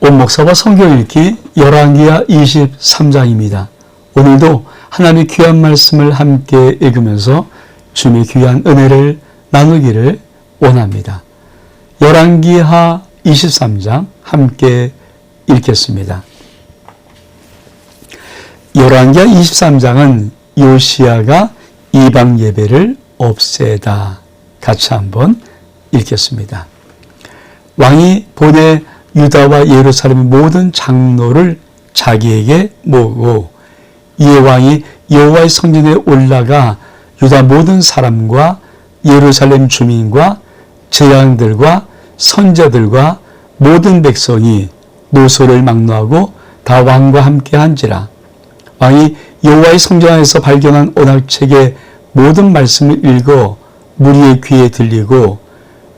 온목사와 성경 읽기 열왕기하 23장입니다. 오늘도 하나님의 귀한 말씀을 함께 읽으면서 주님의 귀한 은혜를 나누기를 원합니다. 열왕기하 23장 함께 읽겠습니다. 열왕기하 23장은 요시야가 이방 예배를 없애다. 같이 한번 읽겠습니다. 왕이 보내 유다와 예루살렘의 모든 장로를 자기에게 모으고 이에 왕이 여호와의 성전에 올라가 유다 모든 사람과 예루살렘 주민과 제왕들과 선자들과 모든 백성이 노소를 막노하고 다 왕과 함께 한지라. 왕이 여호와의 성전 안에서 발견한 언약책의 모든 말씀을 읽어 무리의 귀에 들리고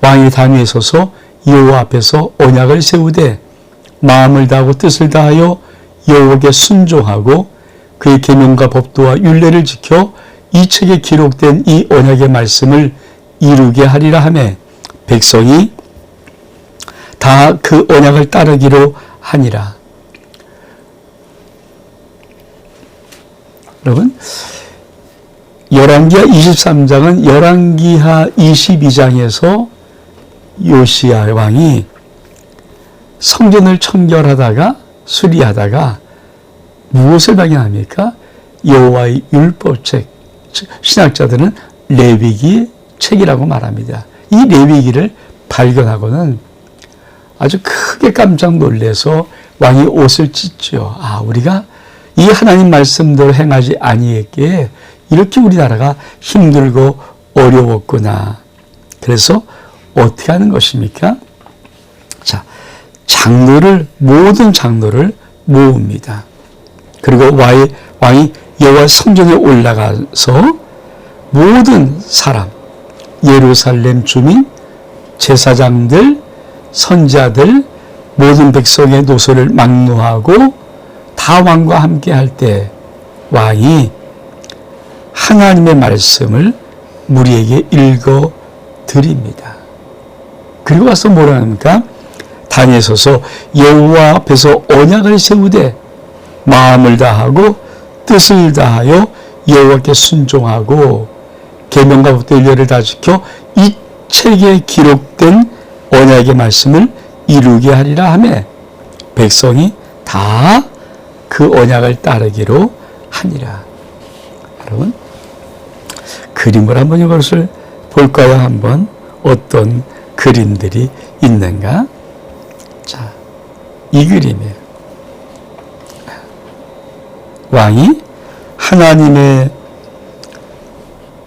왕이 단위에 서서 여호와 앞에서 언약을 세우되 마음을 다하고 뜻을 다하여 여호와께 순종하고 그의 계명과 법도와 율례를 지켜 이 책에 기록된 이 언약의 말씀을 이루게 하리라 하며 백성이 다 그 언약을 따르기로 하니라. 여러분, 열왕기하 23장은 열왕기하 22장에서 요시야 왕이 성전을 청결하다가 수리하다가 무엇을 발견합니까? 여호와의 율법책, 신학자들은 레위기 책이라고 말합니다. 이 레위기를 발견하고는 아주 크게 깜짝 놀라서 왕이 옷을 찢죠. 우리가 이 하나님 말씀대로 행하지 아니했기에 이렇게 우리나라가 힘들고 어려웠구나. 그래서 어떻게 하는 것입니까? 자, 모든 장로를 모읍니다. 그리고 왕이 여호와 성전에 올라가서 모든 사람, 예루살렘 주민, 제사장들, 선자들, 모든 백성의 노소를 막노하고 다 왕과 함께 할 때 왕이 하나님의 말씀을 무리에게 읽어 드립니다. 그리고 와서 뭐라 합니까? 단위에 서서 여호와 앞에서 언약을 세우되 마음을 다하고 뜻을 다하여 여호와께 순종하고 계명과 법도 율례를 다 지켜 이 책에 기록된 언약의 말씀을 이루게 하리라 하며 백성이 다 그 언약을 따르기로 하니라. 여러분, 그림을 한번 이것을 볼까요? 한번 어떤 그림들이 있는가? 자, 이 그림이에요. 왕이 하나님의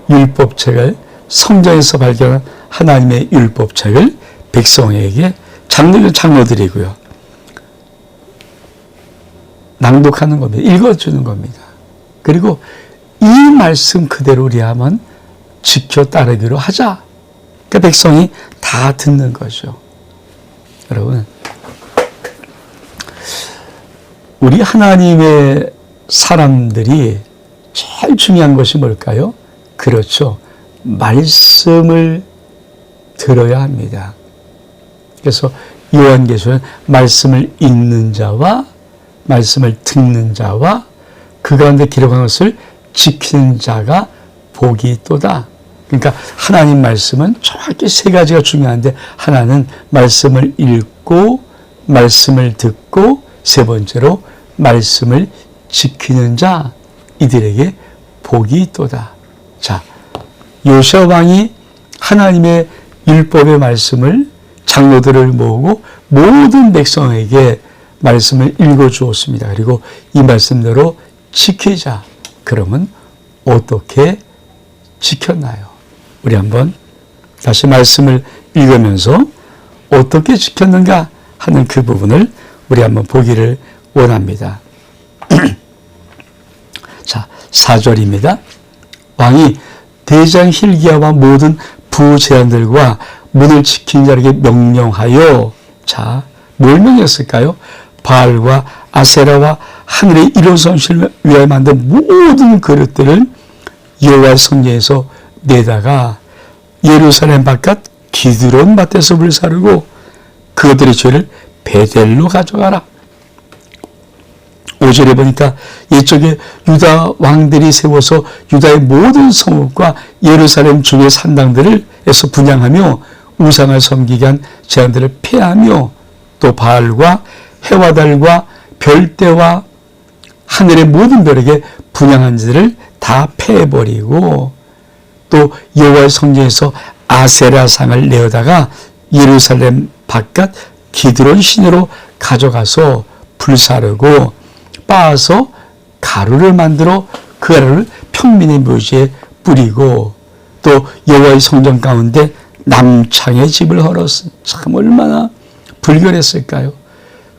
율법책을 성전에서 발견한 하나님의 율법책을 백성에게 장로들이고요. 낭독하는 겁니다. 읽어주는 겁니다. 그리고 이 말씀 그대로 우리 한번 지켜 따르기로 하자. 그러니까 백성이 다 듣는 거죠. 여러분, 우리 하나님의 사람들이 제일 중요한 것이 뭘까요? 그렇죠. 말씀을 들어야 합니다. 그래서 요한계시록은 말씀을 읽는 자와 말씀을 듣는 자와 그 가운데 기록한 것을 지키는 자가 복이 있도다. 그러니까 하나님 말씀은 정확히 세 가지가 중요한데 하나는 말씀을 읽고 말씀을 듣고 세 번째로 말씀을 지키는 자, 이들에게 복이 있도다. 자, 요시야 왕이 하나님의 율법의 말씀을 장로들을 모으고 모든 백성에게 말씀을 읽어주었습니다. 그리고 이 말씀대로 지키자. 그러면 어떻게 지켰나요? 우리 한번 다시 말씀을 읽으면서 어떻게 지켰는가 하는 그 부분을 우리 한번 보기를 원합니다. 자, 4절입니다. 왕이 대장 hil기야와 모든 부제한들과 문을 지킨 자에게 명령하여, 자, 뭘 명령했을까요? 바알과 아세라와 하늘의 이로운 손실을 위하여 만든 모든 그릇들을 여호와의 성전에서 내다가 예루살렘 바깥 기드론 밭에서 불사르고 그들의 죄를 베델로 가져가라. 5절에 보니까 옛적에 유다 왕들이 세워서 유다의 모든 성읍과 예루살렘 주의 산당들에서 분향하며 우상을 섬기게 한 제한들을 폐하며 또 바알과 해와 달과 별대와 하늘의 모든 별에게 분향한 자들을 다 폐해버리고 또 여호와의 성전에서 아세라상을 내어다가 예루살렘 바깥 기드론 시내로 가져가서 불사르고 빻아서 가루를 만들어 그 가루를 평민의 묘지에 뿌리고 또 여호와의 성전 가운데 남창의 집을 헐었으니 참 얼마나 불결했을까요?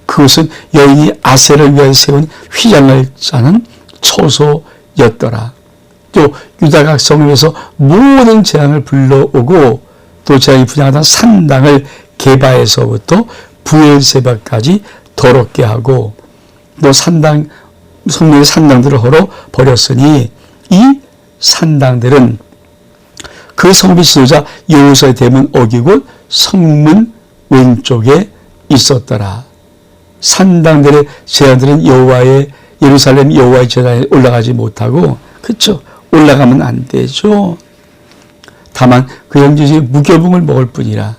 그것은 여인이 아세를 위하여 세운 휘장을 짜는 처소였더라. 또 유다각 성읍에서 모든 재앙을 불러오고 또 재앙이 분양하던 산당을 게바에서부터 부엘세바까지 더럽게 하고 또 산당 성문의 산당들을 헐어 버렸으니 이 산당들은 그 성읍의 지도자 여호수아의 대문 어기고 성문 왼쪽에 있었더라. 산당들의 제한들은 여호와의 예루살렘 여호와의 제단에 올라가지 못하고 그렇죠. 올라가면 안 되죠. 다만 그 형제들이 무교붕을 먹을 뿐이라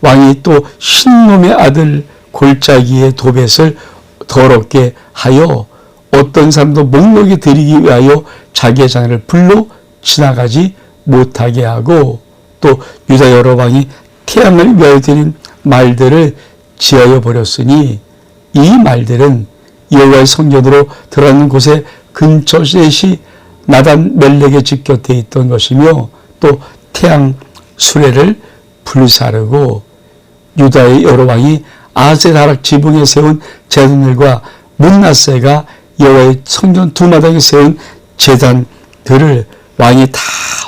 왕이 또 신놈의 아들 골짜기의 도벳을 더럽게 하여 어떤 사람도 목록에 드리기 위하여 자기의 자녀를 불로 지나가지 못하게 하고 또 유다 여러 왕이 태양을 위하여 드린 말들을 지하여 버렸으니 이 말들은 여호와의 성전으로 들어가는 곳에 근처 셋이 나단 멜렉의 집 곁에 있던 것이며 또 태양 수레를 불사르고 유다의 여러 왕이 아세다락 지붕에 세운 제단들과 문나세가 여호와의 성전 두 마당에 세운 제단들을 왕이 다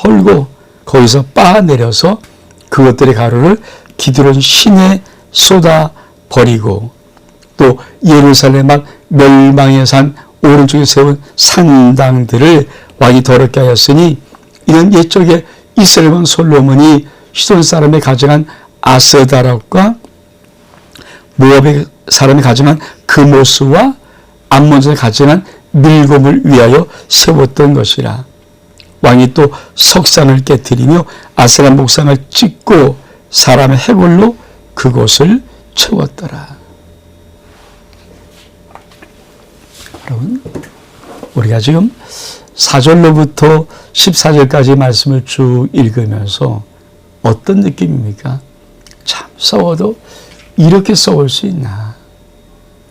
헐고 거기서 빻아내려서 그것들의 가루를 기드론 시내에 쏟아 버리고 또 예루살렘 앞 멸망의 산 오른쪽에 세운 산당들을 왕이 더럽게 하였으니 이는 옛적에 이스라엘 왕 솔로몬이 시돈 사람이 가져간 아스다락과 모압의 사람이 가져간 그모스와 암몬에서 가져간 밀곰을 위하여 세웠던 것이라. 왕이 또 석상을 깨뜨리며 아세라 목상을 찍고 사람의 해골로 그곳을 채웠더라. 여러분, 우리가 지금 4절로부터 14절까지 말씀을 쭉 읽으면서 어떤 느낌입니까? 참 썩어도 이렇게 썩을 수 있나?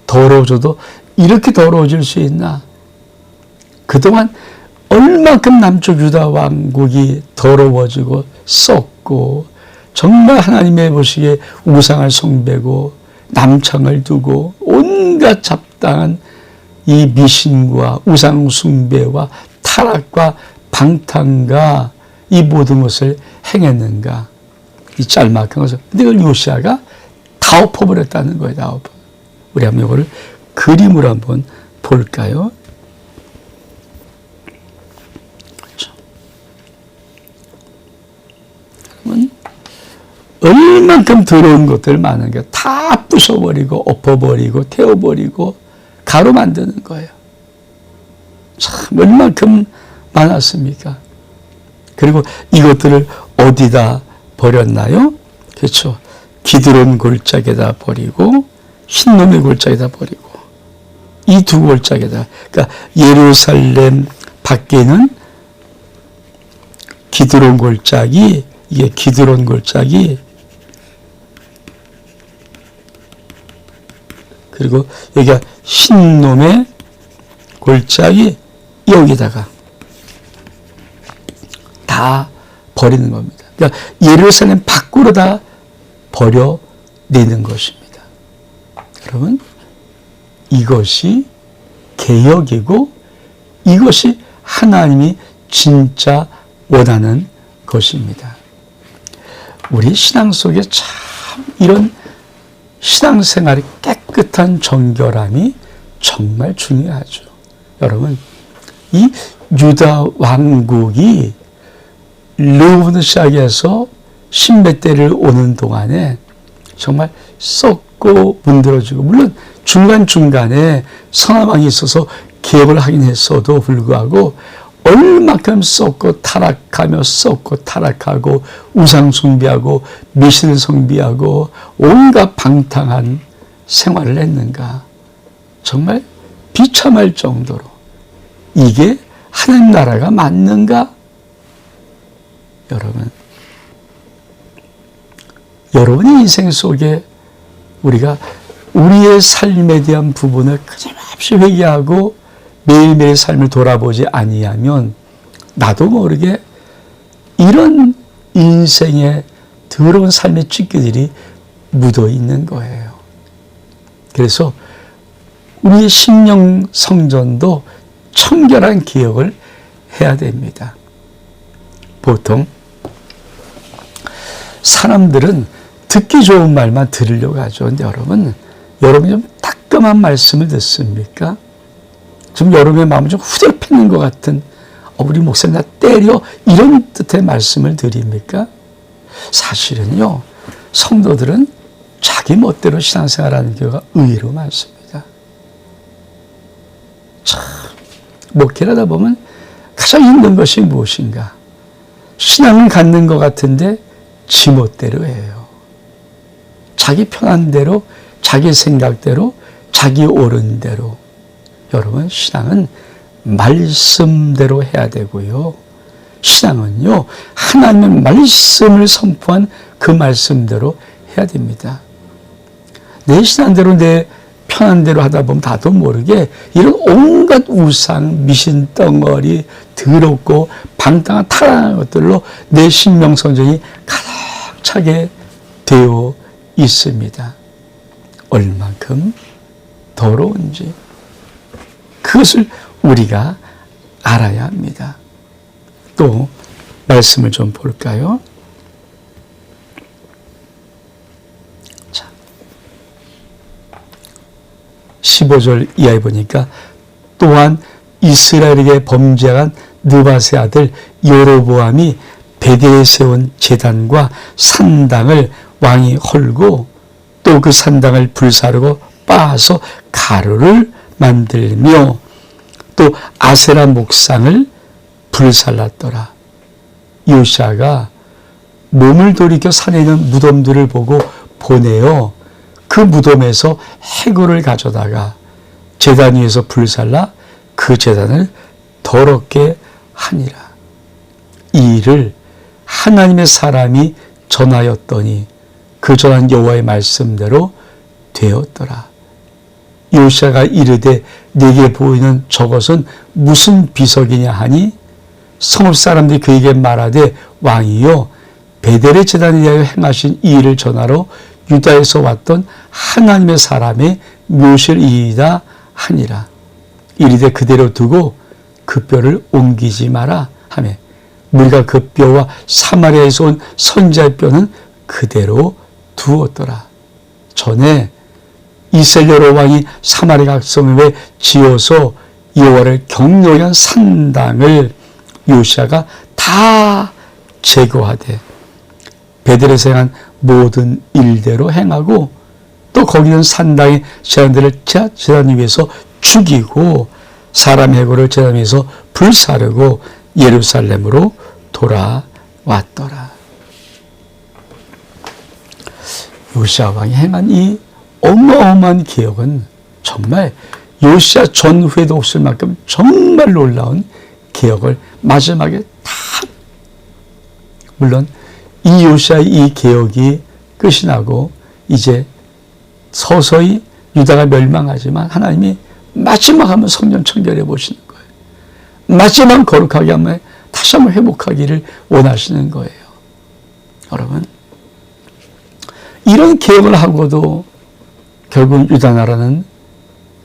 더러워져도 이렇게 더러워질 수 있나? 그동안 얼만큼 남쪽 유다 왕국이 더러워지고 썩고 정말 하나님의 보시기에 우상을 숭배고 남창을 두고 온갖 잡다한 이 미신과 우상 숭배와 타락과 방탕과 이 모든 것을 행했는가? 이 짤막한 것을. 근데 그걸 요시아가 다 엎어버렸다는 거예요. 다 엎어. 우리 한번 이거를 그림으로 한번 볼까요? 그렇죠. 그러면 얼만큼 더러운 것들 많은 게 다 부숴버리고 엎어버리고 태워버리고 가루 만드는 거예요. 참 얼만큼 많았습니까? 그리고 이것들을 어디다 버렸나요? 그렇죠. 기드론 골짜기에다 버리고 흰놈의 골짜기에다 버리고 이 두 골짜기에다, 그러니까 예루살렘 밖에는 기드론 골짜기, 이게 기드론 골짜기, 그리고 여기가 흰놈의 골짜기, 여기다가 다 버리는 겁니다. 그러니까 예루살렘 밖으로 다 버려내는 것입니다. 여러분, 이것이 개혁이고 이것이 하나님이 진짜 원하는 것입니다. 우리 신앙 속에 참 이런 신앙생활의 깨끗한 정결함이 정말 중요하죠. 여러분, 이 유다 왕국이 르브는 시작해서 신몇 대를 오는 동안에 정말 썩고 닫고 문드러지고, 물론 중간중간에 선한 왕이 있어서 개혁을 하긴 했어도 불구하고 얼마큼 썩고 타락하며 썩고 타락하고 우상 숭배하고 미신을 숭배하고 온갖 방탕한 생활을 했는가. 정말 비참할 정도로 이게 하나님 나라가 맞는가? 여러분의 인생 속에 우리가 우리의 삶에 대한 부분을 끊임없이 회개하고 매일매일 삶을 돌아보지 아니하면 나도 모르게 이런 인생의 더러운 삶의 찌꺼기들이 묻어 있는 거예요. 그래서 우리의 심령 성전도 청결한 기억을 해야 됩니다. 보통 사람들은 듣기 좋은 말만 들으려고 하죠. 근데 여러분이 좀 따끔한 말씀을 듣습니까? 좀 여러분의 마음을 좀 후들 패는 것 같은, 우리 목사님 나 때려, 이런 뜻의 말씀을 드립니까? 사실은요, 성도들은 자기 멋대로 신앙생활하는 경우가 의외로 많습니다. 참, 목회를 하다 보면 가장 힘든 것이 무엇인가? 신앙을 갖는 것 같은데 지 멋대로 해요. 자기 편한 대로, 자기 생각대로, 자기 옳은 대로. 여러분, 신앙은 말씀대로 해야 되고요. 신앙은요, 하나님의 말씀을 선포한 그 말씀대로 해야 됩니다. 내 신앙대로, 내 편한 대로 하다 보면 나도 모르게 이런 온갖 우상, 미신 덩어리, 더럽고 방탕한 타락한 것들로 내 심령 성전이 가득 차게 되어 있습니다. 얼만큼 더러운지 그것을 우리가 알아야 합니다. 또 말씀을 좀 볼까요? 자, 15절 이하에 보니까 또한 이스라엘에게 범죄한 느밧의 아들 여로보암이 베델에 세운 제단과 산당을 왕이 헐고 또 그 산당을 불사르고 빻아서 가루를 만들며 또 아세라 목상을 불살랐더라. 요시아가 몸을 돌이켜 산에 있는 무덤들을 보고 보내어 그 무덤에서 해골을 가져다가 제단 위에서 불살라 그 제단을 더럽게 하니라. 이 일을 하나님의 사람이 전하였더니 그 전한 여호와의 말씀대로 되었더라. 요시아가 이르되 내게 보이는 저것은 무슨 비석이냐 하니 성읍 사람들이 그에게 말하되 왕이요 베델의 제단에 대하여 행하신 이 일을 전하러 유다에서 왔던 하나님의 사람의 묘실이이다 하니라. 이르되 그대로 두고 그 뼈를 옮기지 마라 하매 우리가 그 뼈와 사마리아에서 온 선지자의 뼈는 그대로 두었더라. 전에 이스라엘 여러 왕이 사마리아 각성에 지어서 여호와를 경외하게 한 산당을 요시아가 다 제거하되 베델에서 행한 모든 일대로 행하고 또 거기 있는 산당의 제단들을 제단 위에서 죽이고 사람 해골을 제단 위에서 불사르고 예루살렘으로 돌아왔더라. 요시아 왕이 행한 이 어마어마한 개혁은 정말 요시아 전후에도 없을 만큼 정말 놀라운 개혁을 마지막에 다, 물론 이 요시아의 이 개혁이 끝이 나고 이제 서서히 유다가 멸망하지만 하나님이 마지막 한번 성전 청결해 보시는 거예요. 마지막 거룩하게 한번 다시 한번 회복하기를 원하시는 거예요. 여러분, 이런 개혁을 하고도 결국 유다 나라는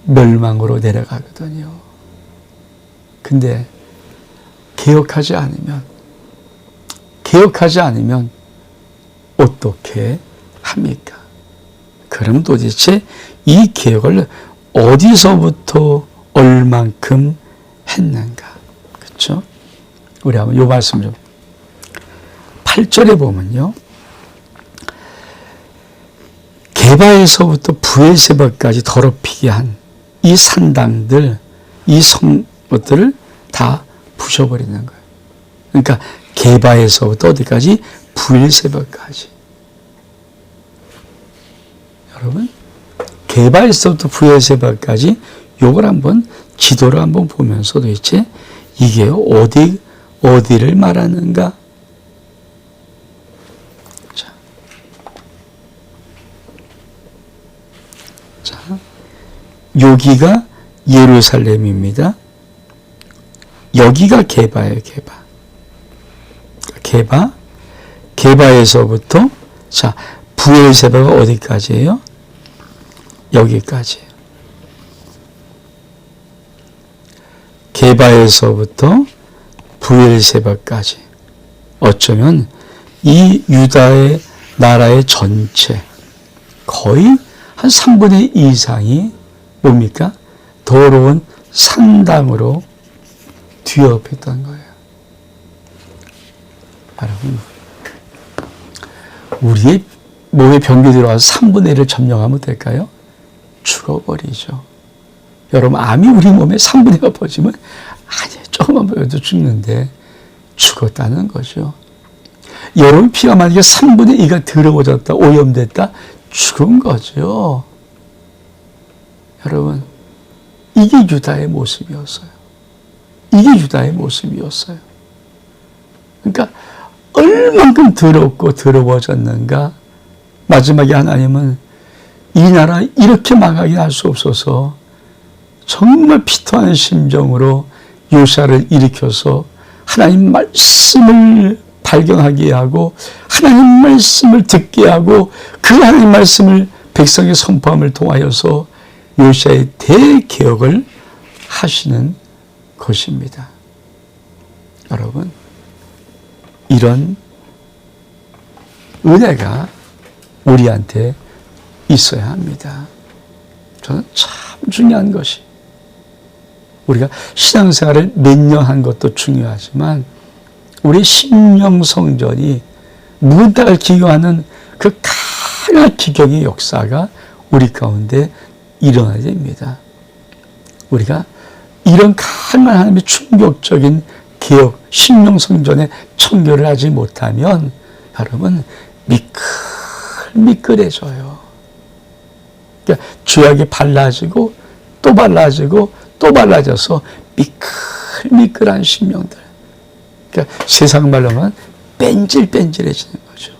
멸망으로 내려가거든요. 근데 개혁하지 않으면 어떻게 합니까? 그럼 도대체 이 개혁을 어디서부터 얼만큼 했는가? 그렇죠? 우리 한번 이 말씀 좀 8절에 보면요. 게바에서부터 브엘세바까지 더럽히게 한 이 산당들, 이 성것들을 다 부셔버리는 거예요. 그러니까 게바에서부터 어디까지? 브엘세바까지. 여러분, 게바에서부터 브엘세바까지 요걸 한번 지도를 한번 보면서 도대체 이게 어디를 말하는가? 자, 여기가 예루살렘입니다. 여기가 게바예요, 게바. 게바에서부터, 자, 브엘세바가 어디까지예요? 여기까지예요. 게바에서부터 브엘세바까지. 어쩌면 이 유다의 나라의 전체, 거의 한 3분의 2 이상이 뭡니까? 더러운 산당으로 뒤엎였던 거예요. 여러분, 우리의 몸에 병이 들어와서 3분의 1을 점령하면 될까요? 죽어버리죠. 여러분, 암이 우리 몸에 3분의 1가 퍼지면 아니, 조금만 보여도 죽는데 죽었다는 거죠. 여러분 피가 만약에 3분의 2가 더러워졌다, 오염됐다, 죽은 거죠. 여러분, 이게 유다의 모습이었어요. 이게 유다의 모습이었어요. 그러니까 얼만큼 더럽고 더러워졌는가. 마지막에 하나님은 이 나라 이렇게 망하게 할 수 없어서 정말 피토한 심정으로 요시야를 일으켜서 하나님 말씀을 발견하게 하고 하나님 말씀을 듣게 하고 그 하나님 말씀을 백성의 선포함을 통하여서 요시야의 대개혁을 하시는 것입니다. 여러분, 이런 은혜가 우리한테 있어야 합니다. 저는 참 중요한 것이, 우리가 신앙생활을 몇 년 한 것도 중요하지만 우리 심령성전이 무엇을 기경하는 그 강한 기경의 역사가 우리 가운데 일어나야 됩니다. 우리가 이런 강한 하나님의 충격적인 개혁, 심령성전의 청결을 하지 못하면 여러분 미끌미끌해져요. 그러니까 죄악이 발라지고 또 발라지고 또 발라져서 미끌미끌한 심령들. 그러니까 세상 말로 하면 뺀질뺀질해지는 거죠.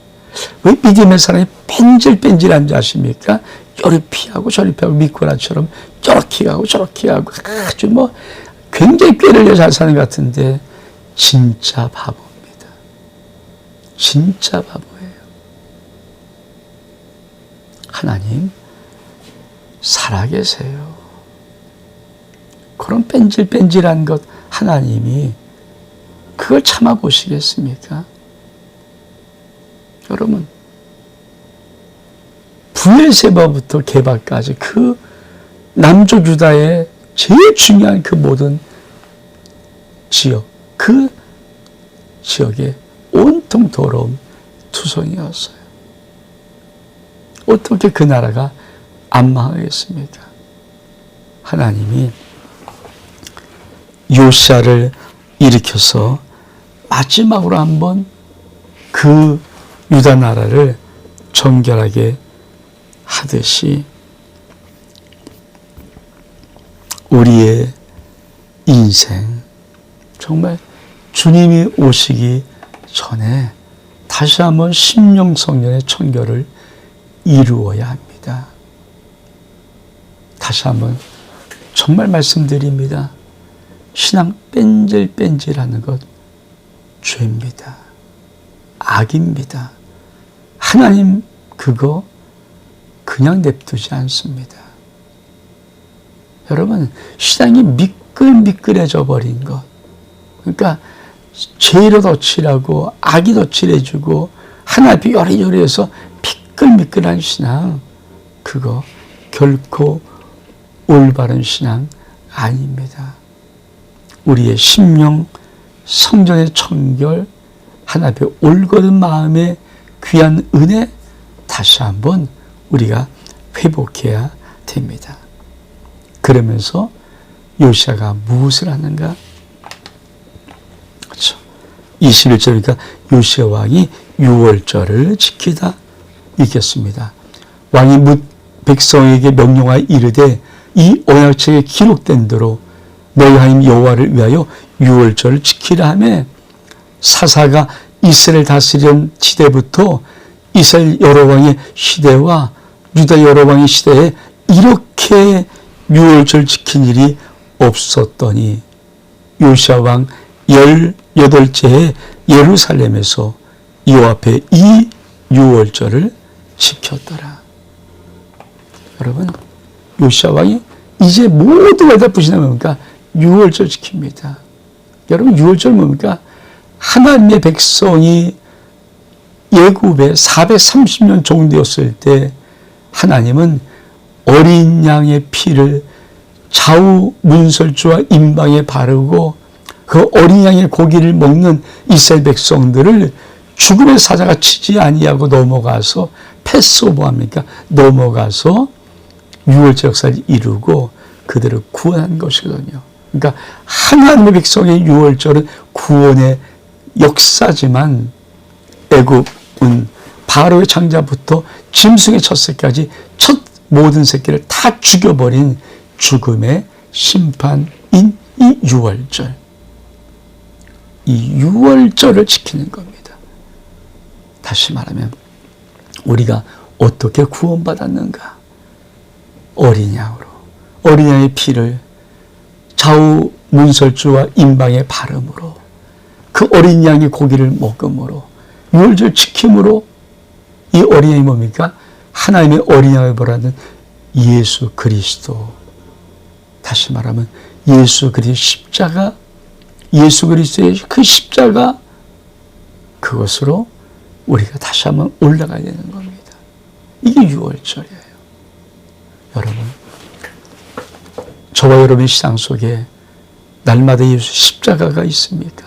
왜 믿음의 사람이 뺀질뺀질한 줄 아십니까? 요리 피하고 저리 피하고 미꾸라처럼 저렇게 가고 저렇게 가고 아주 뭐 굉장히 꾀를 잘 사는 것 같은데 진짜 바보입니다. 진짜 바보예요. 하나님 살아계세요. 그런 뺀질뺀질한 것 하나님이 그걸 참아보시겠습니까? 여러분, 브엘세바부터 게바까지 그 남쪽 유다의 제일 중요한 그 모든 지역, 그 지역에 온통 더러운 투성이었어요. 어떻게 그 나라가 안 망하겠습니까? 하나님이 요시야를 일으켜서 마지막으로 한번 그 유다 나라를 정결하게 하듯이 우리의 인생, 정말 주님이 오시기 전에 다시 한번 심령성전의 청결을 이루어야 합니다. 다시 한번 정말 말씀드립니다. 신앙 뺀질뺀질하는 것 죄입니다. 악입니다. 하나님 그거 그냥 냅두지 않습니다. 여러분, 신앙이 미끌미끌해져 버린 것, 그러니까 죄로 덧칠하고 악이 덧칠해주고 하나님 요리요리해서 미끌미끌한 신앙, 그거 결코 올바른 신앙 아닙니다. 우리의 심령 성전의 청결, 하나님의 올곧은 마음의 귀한 은혜 다시 한번 우리가 회복해야 됩니다. 그러면서 요시아가 무엇을 하는가? 그렇죠. 21절이니까 요시아 왕이 유월절을 지키다 읽겠습니다. 왕이 묻 백성에게 명령하여 이르되 이 언약책에 기록된 대로 너희 하나님 여호와를 위하여 유월절을 지키라 하며 사사가 이스라엘 다스리던 시대부터 이스라엘 여러 왕의 시대와 유다 여러 왕의 시대에 이렇게 유월절 지킨 일이 없었더니 요시아 왕 18째에 예루살렘에서 여호와 앞에 이 유월절을 지켰더라. 여러분, 요시아 왕이 이제 모든 걸 다 부시나 뭡니까? 유월절 지킵니다. 여러분, 유월절 뭡니까? 하나님의 백성이 예굽에 430년 종되었을 때 하나님은 어린 양의 피를 좌우 문설주와 임방에 바르고 그 어린 양의 고기를 먹는 이스라엘 백성들을 죽음의 사자가 치지 아니하고 넘어가서 패스오버합니까? 넘어가서 유월절 역사를 이루고 그들을 구원한 것이거든요. 그러니까 하나님의 백성의 유월절은 구원의 역사지만 애굽은 바로의 장자부터 짐승의 첫 새끼까지 첫 모든 새끼를 다 죽여버린 죽음의 심판인 이 유월절. 이 유월절을 지키는 겁니다. 다시 말하면 우리가 어떻게 구원받았는가? 어린 양으로, 어린 양의 피를 좌우 문설주와 임방의 바름으로, 그 어린 양의 고기를 먹음으로, 유월절 지킴으로 이 어린 양이 뭡니까? 하나님의 어린 양을 보라는 예수 그리스도. 다시 말하면 예수 그리스도의 십자가, 예수 그리스도의 그 십자가, 그것으로 우리가 다시 한번 올라가야 되는 겁니다. 이게 유월절이에요. 여러분, 저와 여러분의 신앙 속에 날마다 예수 십자가가 있습니까?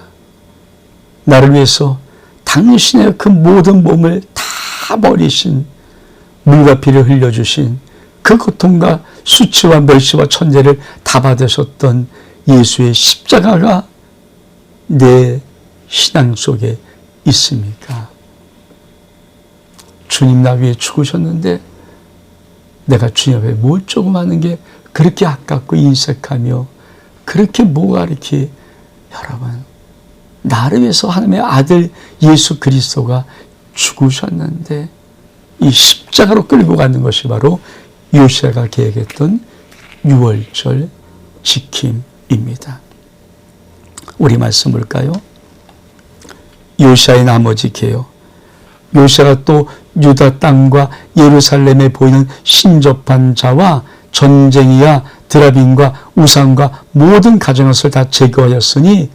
나를 위해서 당신의 그 모든 몸을 다 버리신, 물과 피를 흘려주신 그 고통과 수치와 멸시와 천대를 다 받으셨던 예수의 십자가가 내 신앙 속에 있습니까? 주님 나 위해 죽으셨는데 내가 주님 앞에 뭘 조금 하는 게 그렇게 아깝고 인색하며 그렇게 뭐가 이렇게, 여러분, 나를 위해서 하나님의 아들 예수 그리스도가 죽으셨는데 이 십자가로 끌고 가는 것이 바로 요시아가 계획했던 유월절 지킴입니다. 우리 말씀 볼까요? 요시아의 나머지 계요. 요시아가 또 유다 땅과 예루살렘에 보이는 신접한 자와 전쟁이야 드라빈과 우상과 모든 가정것을 다 제거하였으니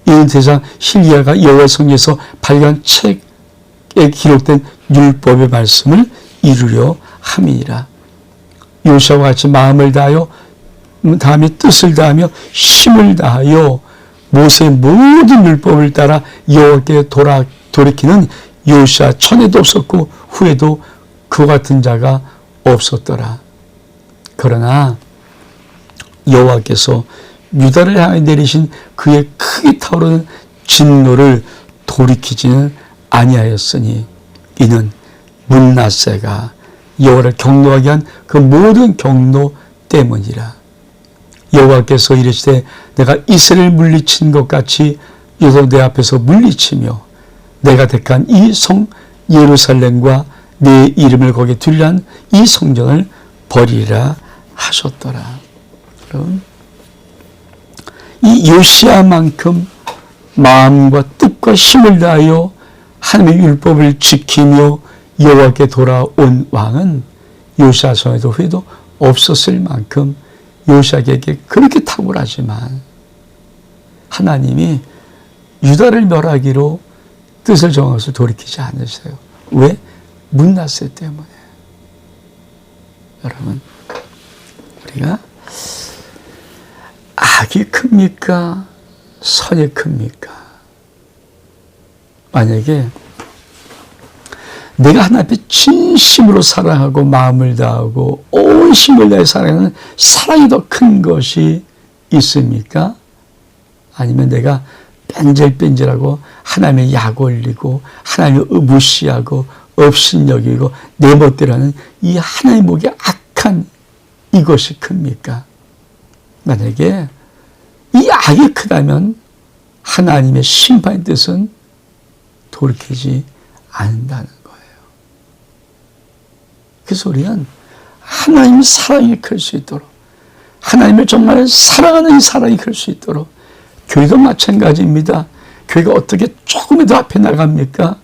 이는 대장 hilki야가 여호와 성에서 발견한 책에 기록된 율법의 말씀을 이루려 함이니라. 요시아와 같이 마음을 다하여 다음에 뜻을 다하며 힘을 다하여 모세의 모든 율법을 따라 여호와께 돌이키는 요시아 전에도 없었고 후에도 그와 같은 자가 없었더라. 그러나 여호와께서 유다를 향해 내리신 그의 크게 타오르는 진노를 돌이키지는 아니하였으니 이는 므낫세가 여호와를 경노하게 한 그 모든 경노 때문이라. 여호와께서 이르시되 내가 이스라엘을 물리친 것 같이 유다도 내 앞에서 물리치며 내가 택한 이 성 예루살렘과 내 이름을 거기에 두리라 한 이 성전을 버리라 하셨더라. 여러분, 이 요시아만큼 마음과 뜻과 힘을 다하여 하나님의 율법을 지키며 여호와께 돌아온 왕은 요시아 전에도 후에도 없었을 만큼 요시아에게 그렇게 탁월하지만 하나님이 유다를 멸하기로 뜻을 정한 것을 돌이키지 않으세요. 왜? 므낫세 때문에. 여러분, 우리가 악이 큽니까? 선이 큽니까? 만약에 내가 하나님 앞에 진심으로 사랑하고 마음을 다하고 온 힘을 다해 사랑하는 사랑이 더 큰 것이 있습니까? 아니면 내가 뺀질뺀질하고 하나님의 약 올리고 하나님을 무시하고 업신여기고 내 멋대로 하는 이 하나님 보기에 악한 이것이 큽니까? 만약에 이 악이 크다면 하나님의 심판의 뜻은 돌이키지 않는다는 거예요. 그래서 우리는 하나님의 사랑이 클 수 있도록, 하나님을 정말 사랑하는 이 사랑이 클 수 있도록, 교회도 마찬가지입니다. 교회가 어떻게 조금이라도 앞에 나갑니까?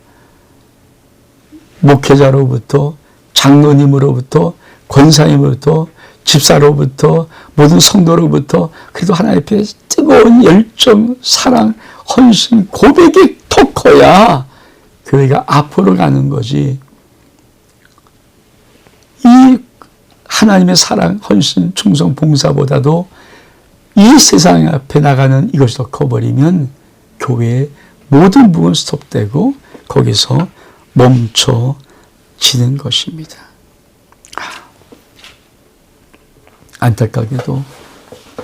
목회자로부터, 장로님으로부터, 권사님으로부터, 집사로부터, 모든 성도로부터, 그래도 하나님 앞에 뜨거운 열정, 사랑, 헌신, 고백이 더 커야 교회가 앞으로 가는 거지. 이 하나님의 사랑, 헌신, 충성, 봉사보다도 이 세상 앞에 나가는 이것이 더 커버리면 교회의 모든 부분 스톱되고 거기서 멈춰지는 것입니다. 안타깝게도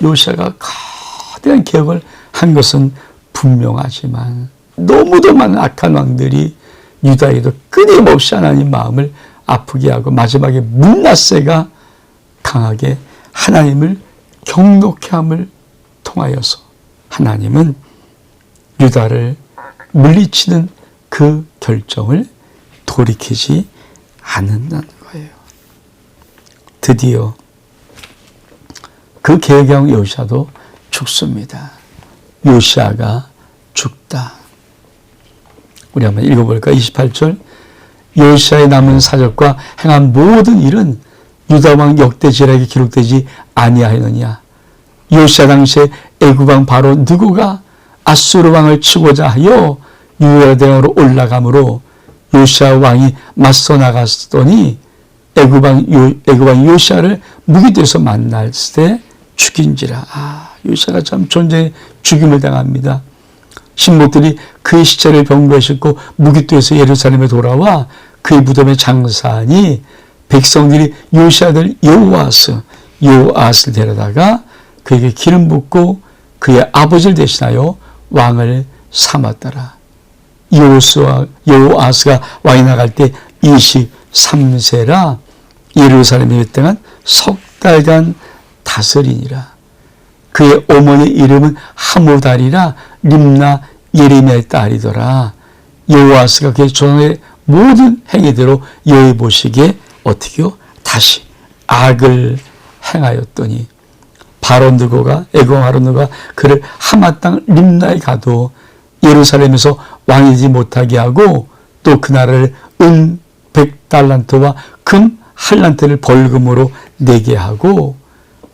요시아가 거대한 개혁을 한 것은 분명하지만 너무도 많은 악한 왕들이 유다에도 끊임없이 하나님 마음을 아프게 하고 마지막에 문하세가 강하게 하나님을 경록케 함을 통하여서 하나님은 유다를 물리치는 그 결정을 돌이키지 않는다는 거예요. 드디어 그 개혁왕 요시아도 죽습니다. 요시아가 죽다. 우리 한번 읽어볼까요? 28절. 요시아의 남은 사적과 행한 모든 일은 유다왕 역대지략에 기록되지 아니하였느냐. 요시아 당시에 애굽왕 바로 느고가 아수르 왕을 치고자 하여 유다 대왕으로 올라가므로 요시아 왕이 맞서 나갔더니 애굽왕 요시아를 무기돼서 만날 때 죽인지라. 요시아가 참 전쟁에 죽임을 당합니다. 신복들이 그의 시체를 병거에 싣고 무기토에서 예루살렘에 돌아와 그의 무덤에 장사하니 백성들이 요시아 아들 요아스를 데려다가 그에게 기름 붓고 그의 아버지를 대신하여 왕을 삼았더라. 요아스가 왕이 나갈 때 23세라 예루살렘에 몇 동안 석 달간 다스리니라. 그의 어머니 이름은 하무달이라 림나 예레미야의 딸이더라. 요아스가 그의 조상의 모든 행위대로 여호와 보시기에 어떻게요? 다시 악을 행하였더니 바로 느고가 애굽 바로 느고가 그를 하마 땅 림나에 가도 예루살렘에서 왕이 되지 못하게 하고 또 그 나라를 은 100달란트와 금 할란트를 벌금으로 내게 하고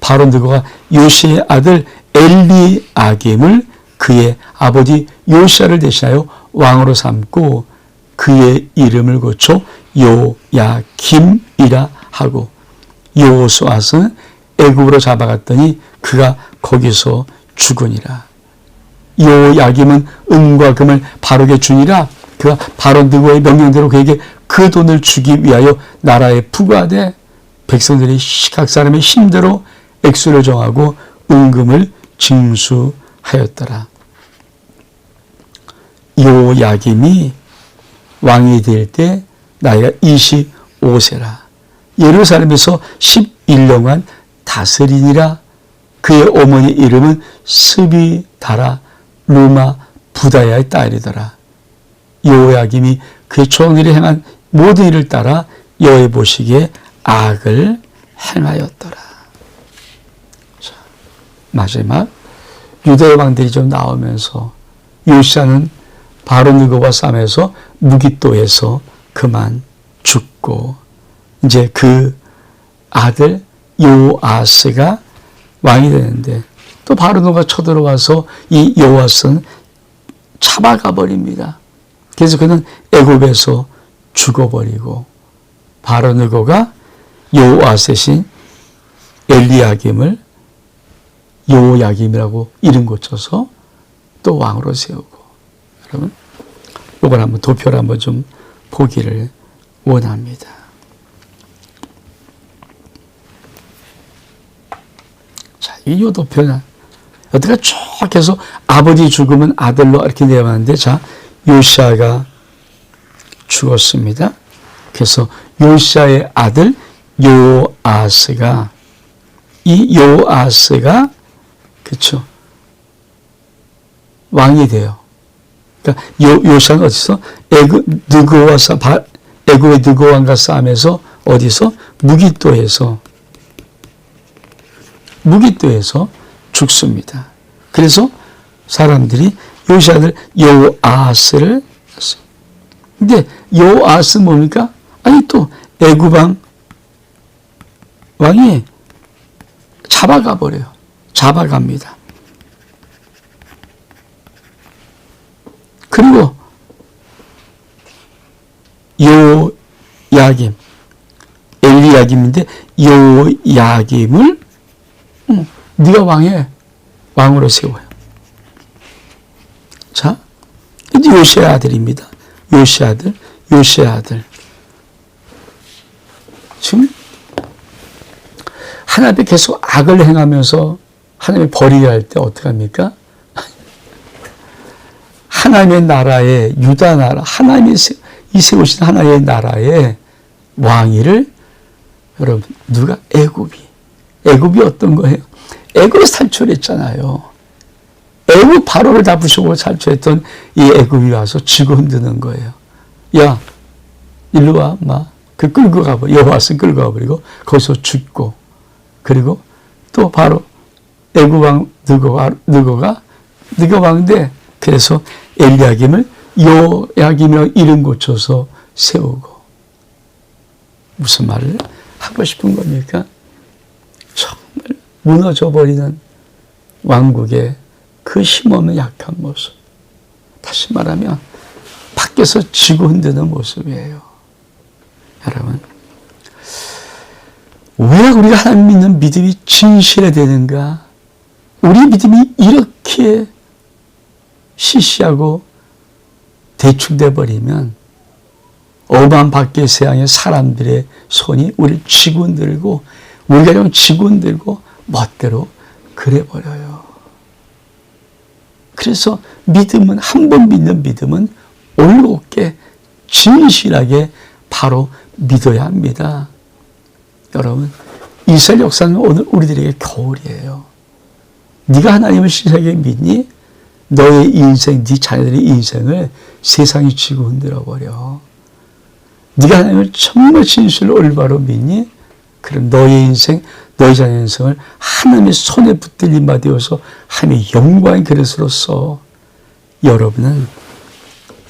바로 느고가 요시의 아들 엘리아김을 그의 아버지 요시아를 대신하여 왕으로 삼고 그의 이름을 고쳐 요야김이라 하고 여호수아스는 애굽으로 잡아갔더니 그가 거기서 죽으니라. 요야김은 은과 금을 바로게 주니라. 그가 바로 느고의 명령대로 그에게 그 돈을 주기 위하여 나라에 부과돼 백성들이 각 사람의 힘대로 액수를 정하고 은금을 징수하였더라. 요야김이 왕이 될 때 나이가 25세라. 예루살렘에서 11년간 다스리니라. 그의 어머니 이름은 스비다라 루마 부다야의 딸이더라. 요야김이 그의 조상들이 행한 모든 일을 따라 여호와 보시기에 악을 행하였더라. 자, 마지막 유다의 왕들이 좀 나오면서 요시아는 바로 느고와 싸움에서 무기토에서 그만 죽고 이제 그 아들 요아스가 왕이 되는데 또 바로 느고가 쳐들어와서 이 요아스는 잡아가 버립니다. 그래서 그는 애굽에서 죽어버리고 바로 느고가 요아스의 신 엘리야김을 요야김이라고 이름 고쳐서 또 왕으로 세우고. 여러분 이걸 한번 도표를 한번 좀 보기를 원합니다. 자, 이 요도표는 어떻게 쭉 해서 아버지 죽으면 아들로 이렇게 내려가는데, 자, 요시아가 죽었습니다. 그래서 요시아의 아들 요아스가, 이 요아스가, 그렇죠, 왕이 돼요. 그러니까 요시아는 어디서? 애굽의 느고 왕과 싸움에서 어디서? 무깃도에서 죽습니다. 그래서 사람들이 요시아 아들 요아스를 했어요. 근데 요아스 뭡니까? 아니 또 애굽 왕이 잡아가 버려요. 잡아갑니다. 그리고 요야김, 엘리야김인데 요야김을 네가 왕으로 세워요. 자, 이제 요시의 아들입니다. 요시의 아들. 지금 하나님이 계속 악을 행하면서 하나님이 버리게 할 때 어떡합니까? 하나님의 나라에, 유다 나라, 하나님이 세우신 하나님의 나라의 왕위를, 여러분, 누가? 애굽이 어떤 거예요? 애굽에서 탈출했잖아요. 애굽 바로를 다 부수고 탈출했던 이 애굽이 와서 지구 흔드는 거예요. 야, 일로 와, 그 끌고 가버리고, 여호와스 끌고 가버리고, 거기서 죽고, 그리고 또 바로 애굽 왕 느고가 왕인데, 그래서 엘리야김을 요야김이라고 이름 고쳐서 세우고. 무슨 말을 하고 싶은 겁니까? 정말 무너져버리는 왕국의 그 힘없는 약한 모습. 다시 말하면 밖에서 지구 흔드는 모습이에요. 여러분, 왜 우리가 하나님 믿는 믿음이 진실해야 되는가? 우리 믿음이 이렇게 시시하고 대충돼 버리면 엄한 밖의 세상의 사람들의 손이 우리를 쥐고 흔들고, 우리가 좀 쥐고 흔들고 멋대로 그래 버려요. 그래서 믿음은, 한 번 믿는 믿음은 올곧게 진실하게 바로 믿어야 합니다. 여러분, 이스라엘 역사는 오늘 우리들에게 겨울이에요. 네가 하나님을 신실하게 믿니? 너의 인생, 네 자녀들의 인생을 세상이 쥐고 흔들어 버려. 네가 하나님을 정말 진실로 올바로 믿니? 그럼 너의 인생, 너의 자녀의 인생을 하나님의 손에 붙들린 바 되어서 하나님의 영광의 그릇으로서 여러분은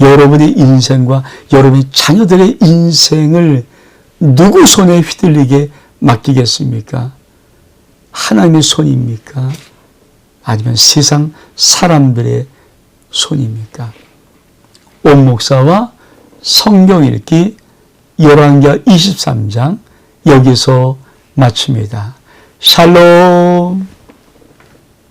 여러분의 인생과 여러분의 자녀들의 인생을 누구 손에 휘둘리게 맡기겠습니까? 하나님의 손입니까? 아니면 세상 사람들의 손입니까? 온 목사와 성경 읽기 열왕기하 23장 여기서 마칩니다. 샬롬.